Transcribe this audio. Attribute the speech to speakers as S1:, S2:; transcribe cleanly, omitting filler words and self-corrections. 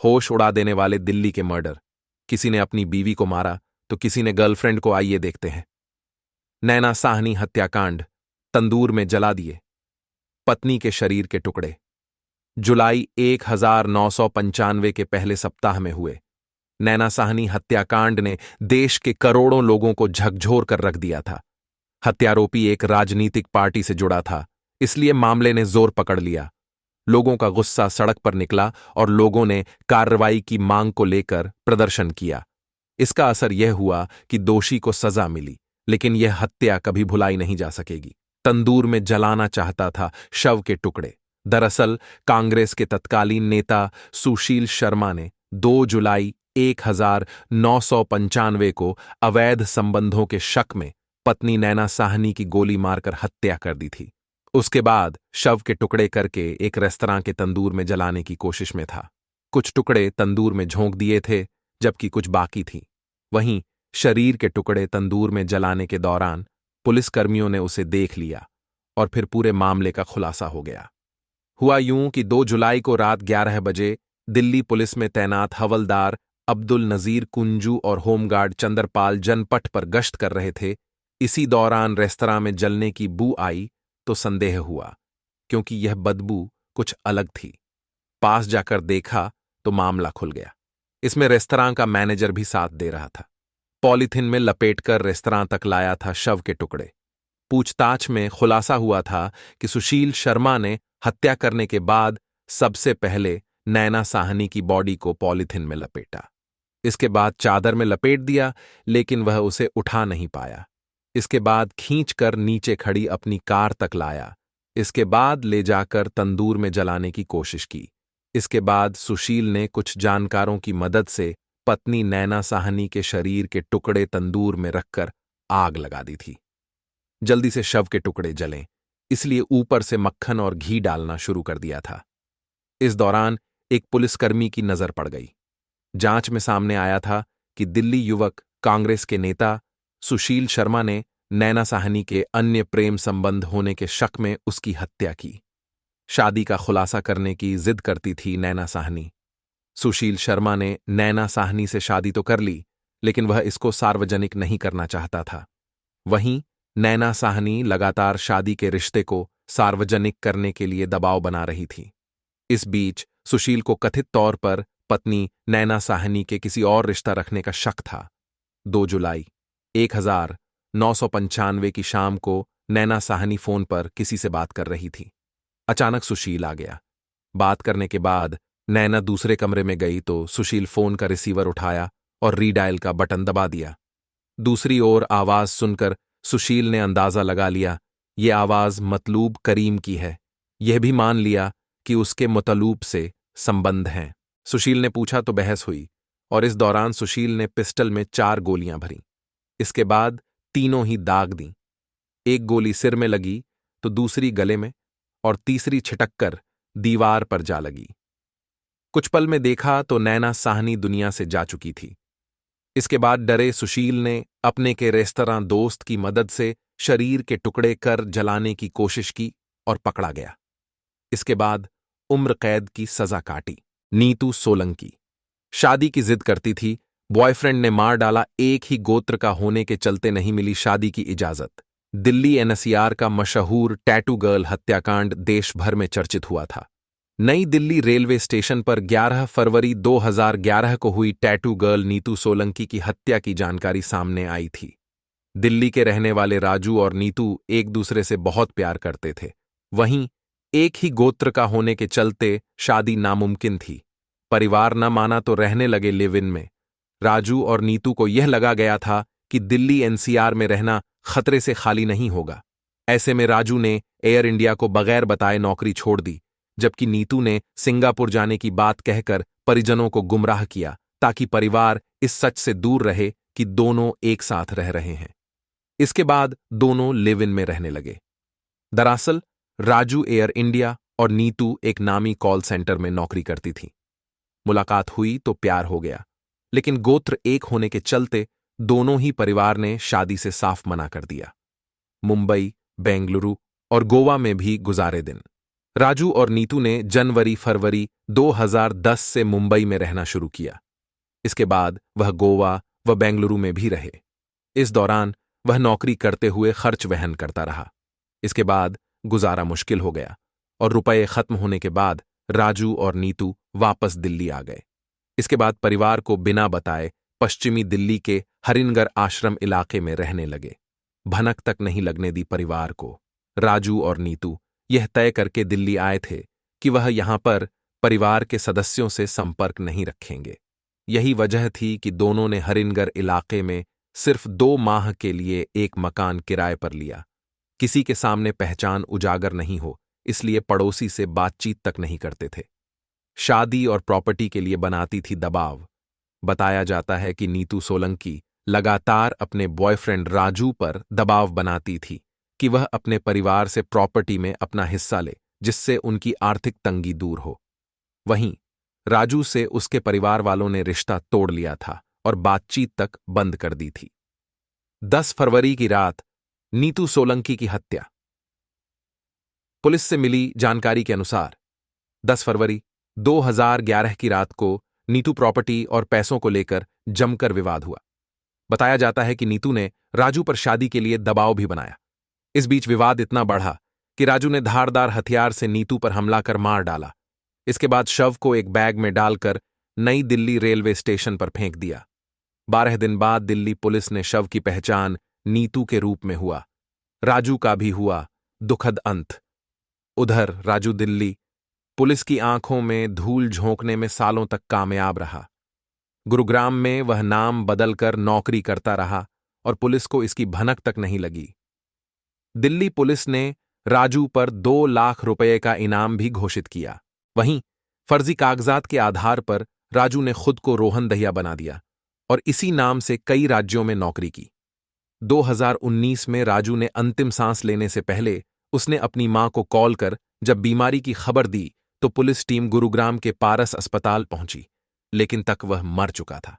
S1: होश उड़ा देने वाले दिल्ली के मर्डर। किसी ने अपनी बीवी को मारा तो किसी ने गर्लफ्रेंड को। आइए देखते हैं। नैना साहनी हत्याकांड, तंदूर में जला दिए पत्नी के शरीर के टुकड़े। जुलाई 1995 के पहले सप्ताह में हुए नैना साहनी हत्याकांड ने देश के करोड़ों लोगों को झकझोर कर रख दिया था। हत्यारोपी एक राजनीतिक पार्टी से जुड़ा था, इसलिए मामले ने जोर पकड़ लिया। लोगों का गुस्सा सड़क पर निकला और लोगों ने कार्रवाई की मांग को लेकर प्रदर्शन किया। इसका असर यह हुआ कि दोषी को सजा मिली, लेकिन यह हत्या कभी भुलाई नहीं जा सकेगी। तंदूर में जलाना चाहता था शव के टुकड़े। दरअसल कांग्रेस के तत्कालीन नेता सुशील शर्मा ने 2 जुलाई 1995 को अवैध संबंधों के शक में पत्नी नैना साहनी की गोली मारकर हत्या कर दी थी। उसके बाद शव के टुकड़े करके एक रेस्तरां के तंदूर में जलाने की कोशिश में था। कुछ टुकड़े तंदूर में झोंक दिए थे, जबकि कुछ बाकी थी। वहीं शरीर के टुकड़े तंदूर में जलाने के दौरान पुलिसकर्मियों ने उसे देख लिया और फिर पूरे मामले का खुलासा हो गया। हुआ यूं कि 2 जुलाई को रात 11 बजे दिल्ली पुलिस में तैनात हवलदार अब्दुल नजीर कुंजू और होमगार्ड चंद्रपाल जनपथ पर गश्त कर रहे थे। इसी दौरान रेस्तरां में जलने की बू आई तो संदेह हुआ, क्योंकि यह बदबू कुछ अलग थी। पास जाकर देखा तो मामला खुल गया। इसमें रेस्तरां का मैनेजर भी साथ दे रहा था। पॉलीथिन में लपेटकर रेस्तरां तक लाया था शव के टुकड़े। पूछताछ में खुलासा हुआ था कि सुशील शर्मा ने हत्या करने के बाद सबसे पहले नैना साहनी की बॉडी को पॉलीथिन में लपेटा। इसके बाद चादर में लपेट दिया, लेकिन वह उसे उठा नहीं पाया। इसके बाद खींचकर नीचे खड़ी अपनी कार तक लाया। इसके बाद ले जाकर तंदूर में जलाने की कोशिश की। इसके बाद सुशील ने कुछ जानकारों की मदद से पत्नी नैना साहनी के शरीर के टुकड़े तंदूर में रखकर आग लगा दी थी। जल्दी से शव के टुकड़े जलें, इसलिए ऊपर से मक्खन और घी डालना शुरू कर दिया था। इस दौरान एक पुलिसकर्मी की नजर पड़ गई। जांच में सामने आया था कि दिल्ली युवक कांग्रेस के नेता सुशील शर्मा ने नैना साहनी के अन्य प्रेम संबंध होने के शक में उसकी हत्या की। शादी का खुलासा करने की जिद करती थी नैना साहनी। सुशील शर्मा ने नैना साहनी से शादी तो कर ली, लेकिन वह इसको सार्वजनिक नहीं करना चाहता था। वहीं नैना साहनी लगातार शादी के रिश्ते को सार्वजनिक करने के लिए दबाव बना रही थी। इस बीच सुशील को कथित तौर पर पत्नी नैना साहनी के किसी और रिश्ता रखने का शक था। 2 जुलाई 1995 की शाम को नैना साहनी फोन पर किसी से बात कर रही थी। अचानक सुशील आ गया। बात करने के बाद नैना दूसरे कमरे में गई तो सुशील फोन का रिसीवर उठाया और रीडायल का बटन दबा दिया। दूसरी ओर आवाज सुनकर सुशील ने अंदाजा लगा लिया ये आवाज मतलूब करीम की है। यह भी मान लिया कि उसके मतलूब से संबंध हैं। सुशील ने पूछा तो बहस हुई और इस दौरान सुशील ने पिस्टल में 4 गोलियां भरी। इसके बाद तीनों ही दाग दी। एक गोली सिर में लगी तो दूसरी गले में और तीसरी छिटककर दीवार पर जा लगी। कुछ पल में देखा तो नैना साहनी दुनिया से जा चुकी थी। इसके बाद डरे सुशील ने अपने के रेस्तरां दोस्त की मदद से शरीर के टुकड़े कर जलाने की कोशिश की और पकड़ा गया। इसके बाद उम्र कैद की सजा काटी। नीतू सोलंकी शादी की जिद करती थी। बॉयफ्रेंड ने मार डाला। एक ही गोत्र का होने के चलते नहीं मिली शादी की इजाजत। दिल्ली एनसीआर का मशहूर टैटू गर्ल हत्याकांड देश भर में चर्चित हुआ था। नई दिल्ली रेलवे स्टेशन पर 11 फरवरी 2011 को हुई टैटू गर्ल नीतू सोलंकी की हत्या की जानकारी सामने आई थी। दिल्ली के रहने वाले राजू और नीतू एक दूसरे से बहुत प्यार करते थे। वहीं एक ही गोत्र का होने के चलते शादी नामुमकिन थी। परिवार न माना तो रहने लगे लिव इन में। राजू और नीतू को यह लगा गया था कि दिल्ली एनसीआर में रहना खतरे से खाली नहीं होगा। ऐसे में राजू ने एयर इंडिया को बगैर बताए नौकरी छोड़ दी, जबकि नीतू ने सिंगापुर जाने की बात कहकर परिजनों को गुमराह किया ताकि परिवार इस सच से दूर रहे कि दोनों एक साथ रह रहे हैं। इसके बाद दोनों लिव इन में रहने लगे। दरअसल राजू एयर इंडिया और नीतू एक नामी कॉल सेंटर में नौकरी करती थी। मुलाकात हुई तो प्यार हो गया, लेकिन गोत्र एक होने के चलते दोनों ही परिवार ने शादी से साफ मना कर दिया। मुंबई, बेंगलुरु और गोवा में भी गुजारे दिन। राजू और नीतू ने जनवरी-फरवरी 2010 से मुंबई में रहना शुरू किया। इसके बाद वह गोवा व बेंगलुरु में भी रहे। इस दौरान वह नौकरी करते हुए खर्च वहन करता रहा। इसके बाद गुजारा मुश्किल हो गया और रुपये खत्म होने के बाद राजू और नीतू वापस दिल्ली आ गए। इसके बाद परिवार को बिना बताए पश्चिमी दिल्ली के हरिनगर आश्रम इलाके में रहने लगे। भनक तक नहीं लगने दी परिवार को। राजू और नीतू यह तय करके दिल्ली आए थे कि वह यहां पर परिवार के सदस्यों से संपर्क नहीं रखेंगे। यही वजह थी कि दोनों ने हरिनगर इलाके में सिर्फ 2 माह के लिए एक मकान किराए पर लिया। किसी के सामने पहचान उजागर नहीं हो, इसलिए पड़ोसी से बातचीत तक नहीं करते थे। शादी और प्रॉपर्टी के लिए बनाती थी दबाव। बताया जाता है कि नीतू सोलंकी लगातार अपने बॉयफ्रेंड राजू पर दबाव बनाती थी कि वह अपने परिवार से प्रॉपर्टी में अपना हिस्सा ले, जिससे उनकी आर्थिक तंगी दूर हो। वहीं राजू से उसके परिवार वालों ने रिश्ता तोड़ लिया था और बातचीत तक बंद कर दी थी। 10 फरवरी की रात नीतू सोलंकी की हत्या। पुलिस से मिली जानकारी के अनुसार 10 फरवरी 2011 की रात को नीतू प्रॉपर्टी और पैसों को लेकर जमकर विवाद हुआ। बताया जाता है कि नीतू ने राजू पर शादी के लिए दबाव भी बनाया। इस बीच विवाद इतना बढ़ा कि राजू ने धारदार हथियार से नीतू पर हमला कर मार डाला। इसके बाद शव को एक बैग में डालकर नई दिल्ली रेलवे स्टेशन पर फेंक दिया। 12 दिन बाद दिल्ली पुलिस ने शव की पहचान नीतू के रूप में हुआ। राजू का भी हुआ दुखद अंत। उधर राजू दिल्ली पुलिस की आंखों में धूल झोंकने में सालों तक कामयाब रहा। गुरुग्राम में वह नाम बदलकर नौकरी करता रहा और पुलिस को इसकी भनक तक नहीं लगी। दिल्ली पुलिस ने राजू पर 2 लाख रुपए का इनाम भी घोषित किया। वहीं फर्जी कागजात के आधार पर राजू ने खुद को रोहन दहिया बना दिया और इसी नाम से कई राज्यों में नौकरी की। 2019 में राजू ने अंतिम सांस लेने से पहले उसने अपनी मां को कॉल कर जब बीमारी की खबर दी तो पुलिस टीम गुरुग्राम के पारस अस्पताल पहुंची, लेकिन तक वह मर चुका था।